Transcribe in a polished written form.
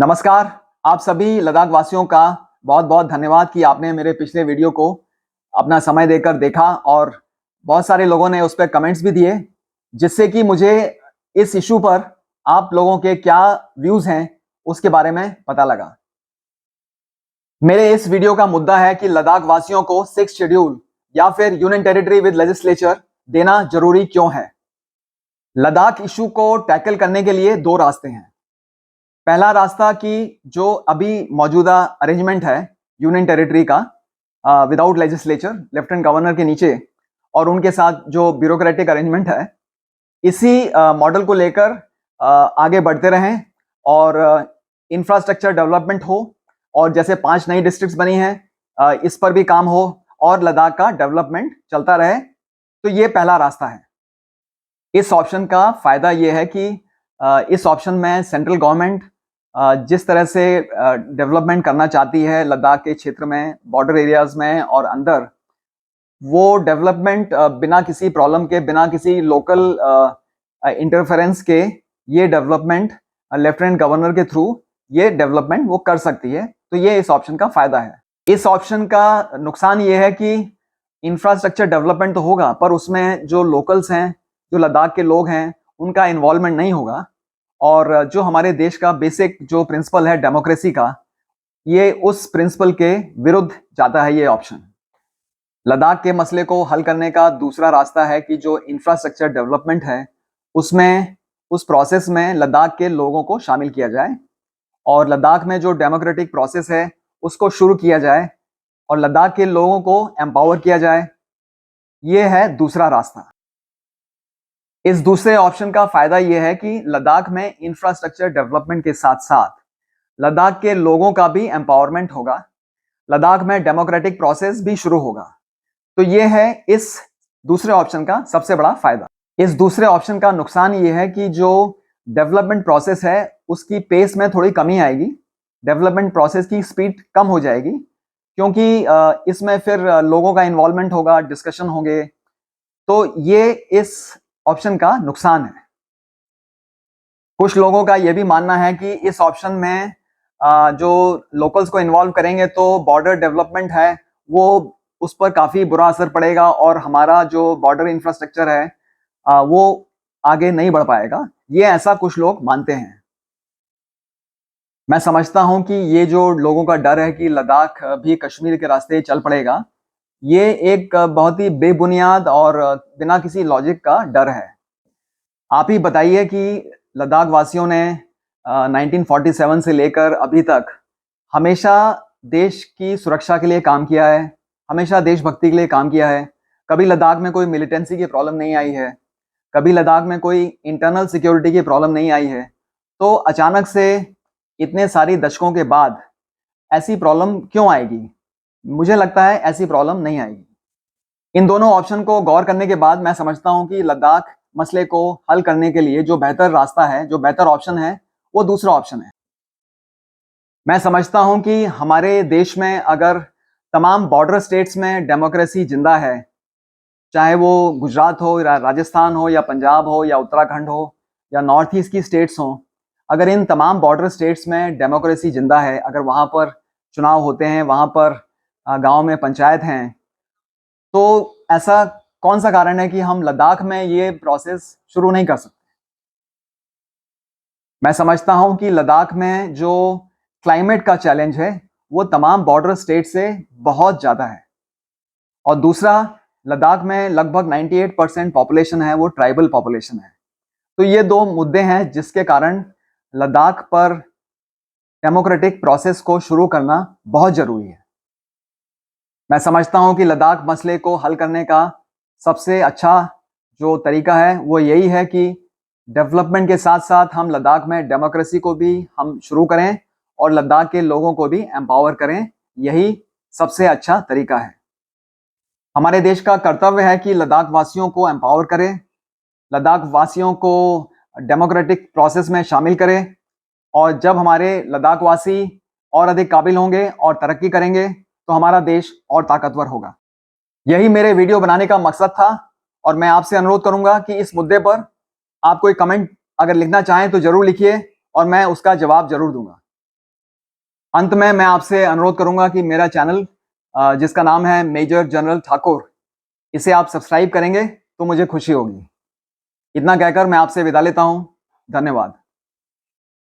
नमस्कार। आप सभी लद्दाख वासियों का बहुत बहुत धन्यवाद कि आपने मेरे पिछले वीडियो को अपना समय देकर देखा और बहुत सारे लोगों ने उस पर कमेंट्स भी दिए, जिससे कि मुझे इस इशू पर आप लोगों के क्या व्यूज हैं उसके बारे में पता लगा। मेरे इस वीडियो का मुद्दा है कि लद्दाख वासियों को 6th शेड्यूल या फिर यूनियन टेरिटरी विद लेजिस्लेचर देना जरूरी क्यों है। लद्दाख इशू को टैकल करने के लिए दो रास्ते हैं। पहला रास्ता कि जो अभी मौजूदा अरेंजमेंट है यूनियन टेरिटरी का विदाउट लेजिस्लेचर, लेफ्टिनेंट गवर्नर के नीचे, और उनके साथ जो ब्यूरोक्रेटिक अरेंजमेंट है, इसी मॉडल को लेकर आगे बढ़ते रहें और इंफ्रास्ट्रक्चर डेवलपमेंट हो, और जैसे 5 नई डिस्ट्रिक्ट्स बनी हैं इस पर भी काम हो और लद्दाख का डेवलपमेंट चलता रहे। तो ये पहला रास्ता है। इस ऑप्शन का फायदा ये है कि इस ऑप्शन में सेंट्रल गवर्नमेंट जिस तरह से डेवलपमेंट करना चाहती है लद्दाख के क्षेत्र में, बॉर्डर एरियाज में और अंदर, वो डेवलपमेंट बिना किसी प्रॉब्लम के, बिना किसी लोकल इंटरफेरेंस के, ये डेवलपमेंट लेफ्टिनेंट गवर्नर के थ्रू ये डेवलपमेंट वो कर सकती है। तो ये इस ऑप्शन का फायदा है। इस ऑप्शन का नुकसान ये है कि इंफ्रास्ट्रक्चर डेवलपमेंट तो होगा, पर उसमें जो लोकल्स हैं, जो लद्दाख के लोग हैं, उनका इन्वॉल्वमेंट नहीं होगा। और जो हमारे देश का बेसिक जो प्रिंसिपल है डेमोक्रेसी का, ये उस प्रिंसिपल के विरुद्ध जाता है ये ऑप्शन। लद्दाख के मसले को हल करने का दूसरा रास्ता है कि जो इंफ्रास्ट्रक्चर डेवलपमेंट है उसमें, उस प्रोसेस में लद्दाख के लोगों को शामिल किया जाए और लद्दाख में जो डेमोक्रेटिक प्रोसेस है उसको शुरू किया जाए और लद्दाख के लोगों को एम्पावर किया जाए। ये है दूसरा रास्ता। इस दूसरे ऑप्शन का फायदा यह है कि लद्दाख में इंफ्रास्ट्रक्चर डेवलपमेंट के साथ साथ लद्दाख के लोगों का भी एम्पावरमेंट होगा, लद्दाख में डेमोक्रेटिक प्रोसेस भी शुरू होगा। तो यह है इस दूसरे ऑप्शन का सबसे बड़ा फायदा। इस दूसरे ऑप्शन का नुकसान यह है कि जो डेवलपमेंट प्रोसेस है उसकी पेस में थोड़ी कमी आएगी, डेवलपमेंट प्रोसेस की स्पीड कम हो जाएगी, क्योंकि इसमें फिर लोगों का इन्वॉल्वमेंट होगा, डिस्कशन होंगे। तो ये इस ऑप्शन का नुकसान है। कुछ लोगों का यह भी मानना है कि इस ऑप्शन में जो लोकल्स को इन्वॉल्व करेंगे तो बॉर्डर डेवलपमेंट है वो उस पर काफी बुरा असर पड़ेगा और हमारा जो बॉर्डर इंफ्रास्ट्रक्चर है वो आगे नहीं बढ़ पाएगा। ये ऐसा कुछ लोग मानते हैं। मैं समझता हूं कि ये जो लोगों का डर है कि लद्दाख भी कश्मीर के रास्ते चल पड़ेगा, ये एक बहुत ही बेबुनियाद और बिना किसी लॉजिक का डर है। आप ही बताइए कि लद्दाख वासियों ने 1947 से लेकर अभी तक हमेशा देश की सुरक्षा के लिए काम किया है, हमेशा देशभक्ति के लिए काम किया है। कभी लद्दाख में कोई मिलिटेंसी की प्रॉब्लम नहीं आई है, कभी लद्दाख में कोई इंटरनल सिक्योरिटी की प्रॉब्लम नहीं आई है। तो अचानक से इतने सारी दशकों के बाद ऐसी प्रॉब्लम क्यों आएगी? मुझे लगता है ऐसी प्रॉब्लम नहीं आएगी। इन दोनों ऑप्शन को गौर करने के बाद मैं समझता हूं कि लद्दाख मसले को हल करने के लिए जो बेहतर रास्ता है, जो बेहतर ऑप्शन है, वो दूसरा ऑप्शन है। मैं समझता हूं कि हमारे देश में अगर तमाम बॉर्डर स्टेट्स में डेमोक्रेसी जिंदा है, चाहे वो गुजरात हो, राजस्थान हो, या पंजाब हो, या उत्तराखंड हो, या नॉर्थ ईस्ट की स्टेट्स हो, अगर इन तमाम बॉर्डर स्टेट्स में डेमोक्रेसी जिंदा है, अगर वहां पर चुनाव होते हैं, वहां पर गांव में पंचायत हैं, तो ऐसा कौन सा कारण है कि हम लद्दाख में ये प्रोसेस शुरू नहीं कर सकते? मैं समझता हूं कि लद्दाख में जो क्लाइमेट का चैलेंज है वो तमाम बॉर्डर स्टेट से बहुत ज़्यादा है, और दूसरा, लद्दाख में लगभग 98% पॉपुलेशन है वो ट्राइबल पॉपुलेशन है। तो ये दो मुद्दे हैं जिसके कारण लद्दाख पर डेमोक्रेटिक प्रोसेस को शुरू करना बहुत ज़रूरी है। मैं समझता हूं कि लद्दाख मसले को हल करने का सबसे अच्छा जो तरीका है वो यही है कि डेवलपमेंट के साथ साथ हम लद्दाख में डेमोक्रेसी को भी हम शुरू करें और लद्दाख के लोगों को भी एम्पावर करें। यही सबसे अच्छा तरीका है। हमारे देश का कर्तव्य है कि लद्दाख वासियों को एम्पावर करें, लद्दाख वासियों को डेमोक्रेटिक प्रोसेस में शामिल करें, और जब हमारे लद्दाख वासी और अधिक काबिल होंगे और तरक्की करेंगे तो हमारा देश और ताकतवर होगा। यही मेरे वीडियो बनाने का मकसद था, और मैं आपसे अनुरोध करूंगा कि इस मुद्दे पर आप कोई कमेंट अगर लिखना चाहें तो जरूर लिखिए और मैं उसका जवाब जरूर दूंगा। अंत में मैं आपसे अनुरोध करूंगा कि मेरा चैनल जिसका नाम है मेजर जनरल ठाकुर, इसे आप सब्सक्राइब करेंगे तो मुझे खुशी होगी। इतना कहकर मैं आपसे विदा लेता हूं। धन्यवाद।